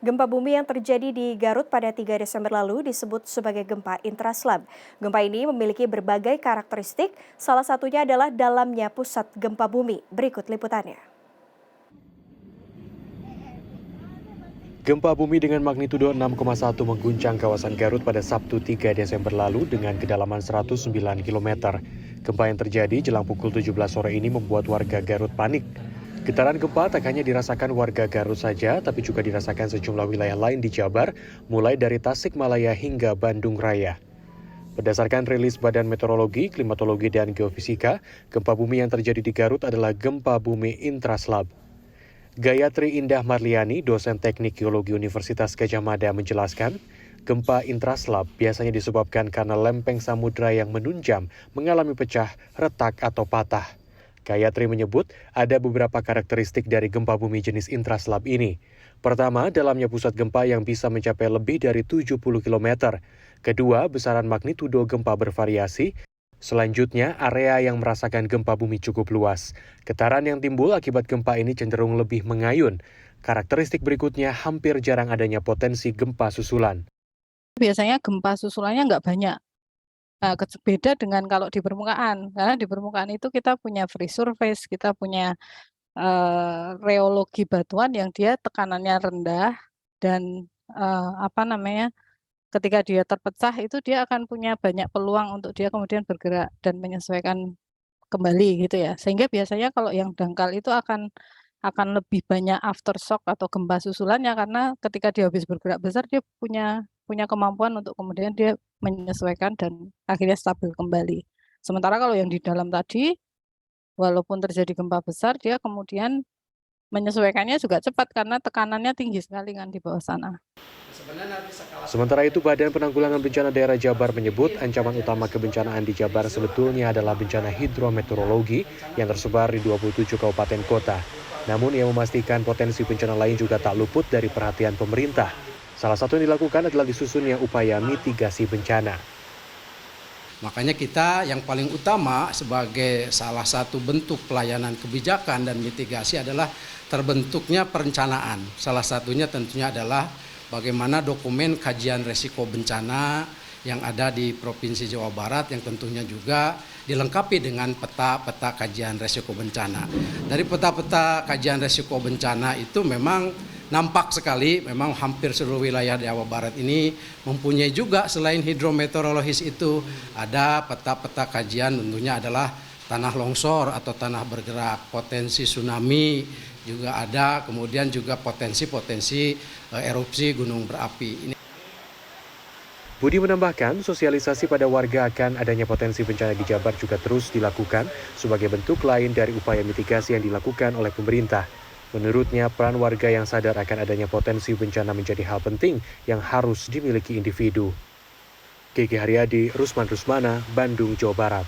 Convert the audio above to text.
Gempa bumi yang terjadi di Garut pada 3 Desember lalu disebut sebagai gempa intraslab. Gempa ini memiliki berbagai karakteristik, salah satunya adalah dalamnya pusat gempa bumi. Berikut liputannya. Gempa bumi dengan magnitudo 6,1 mengguncang kawasan Garut pada Sabtu 3 Desember lalu dengan kedalaman 109 km. Gempa yang terjadi jelang pukul 17 sore ini membuat warga Garut panik. Getaran gempa tak hanya dirasakan warga Garut saja, tapi juga dirasakan sejumlah wilayah lain di Jabar, mulai dari Tasikmalaya hingga Bandung Raya. Berdasarkan rilis Badan Meteorologi, Klimatologi, dan Geofisika, gempa bumi yang terjadi di Garut adalah gempa bumi intraslab. Gayatri Indah Marliani, dosen teknik geologi Universitas Gadjah Mada menjelaskan, gempa intraslab biasanya disebabkan karena lempeng samudra yang menunjam mengalami pecah, retak, atau patah. Gayatri menyebut ada beberapa karakteristik dari gempa bumi jenis intraslab ini. Pertama, dalamnya pusat gempa yang bisa mencapai lebih dari 70 km. Kedua, besaran magnitudo gempa bervariasi. Selanjutnya, area yang merasakan gempa bumi cukup luas. Getaran yang timbul akibat gempa ini cenderung lebih mengayun. Karakteristik berikutnya hampir jarang adanya potensi gempa susulan. Biasanya gempa susulannya nggak banyak. Nah, beda dengan kalau di permukaan, karena di permukaan itu kita punya free surface, kita punya reologi batuan yang dia tekanannya rendah dan ketika dia terpecah itu dia akan punya banyak peluang untuk dia kemudian bergerak dan menyesuaikan kembali gitu ya. Sehingga biasanya kalau yang dangkal itu akan lebih banyak aftershock atau gempa susulannya karena ketika dia habis bergerak besar dia punya kemampuan untuk kemudian dia menyesuaikan dan akhirnya stabil kembali. Sementara kalau yang di dalam tadi, walaupun terjadi gempa besar, dia kemudian menyesuaikannya juga cepat karena tekanannya tinggi sekali kan di bawah sana. Sementara itu, Badan Penanggulangan Bencana Daerah Jabar menyebut ancaman utama kebencanaan di Jabar sebetulnya adalah bencana hidrometeorologi yang tersebar di 27 kabupaten kota. Namun ia memastikan potensi bencana lain juga tak luput dari perhatian pemerintah. Salah satu yang dilakukan adalah disusunnya upaya mitigasi bencana. Makanya kita yang paling utama sebagai salah satu bentuk pelayanan kebijakan dan mitigasi adalah terbentuknya perencanaan. Salah satunya tentunya adalah bagaimana dokumen kajian resiko bencana yang ada di Provinsi Jawa Barat yang tentunya juga dilengkapi dengan peta-peta kajian resiko bencana. Dari peta-peta kajian resiko bencana itu memang nampak sekali memang hampir seluruh wilayah Jawa Barat ini mempunyai juga selain hidrometeorologis itu ada peta-peta kajian tentunya adalah tanah longsor atau tanah bergerak, potensi tsunami juga ada, kemudian juga potensi-potensi erupsi gunung berapi. Budi menambahkan, sosialisasi pada warga akan adanya potensi bencana di Jabar juga terus dilakukan sebagai bentuk lain dari upaya mitigasi yang dilakukan oleh pemerintah. Menurutnya, peran warga yang sadar akan adanya potensi bencana menjadi hal penting yang harus dimiliki individu. Kiki Haryadi, Rusman Rusmana, Bandung, Jawa Barat.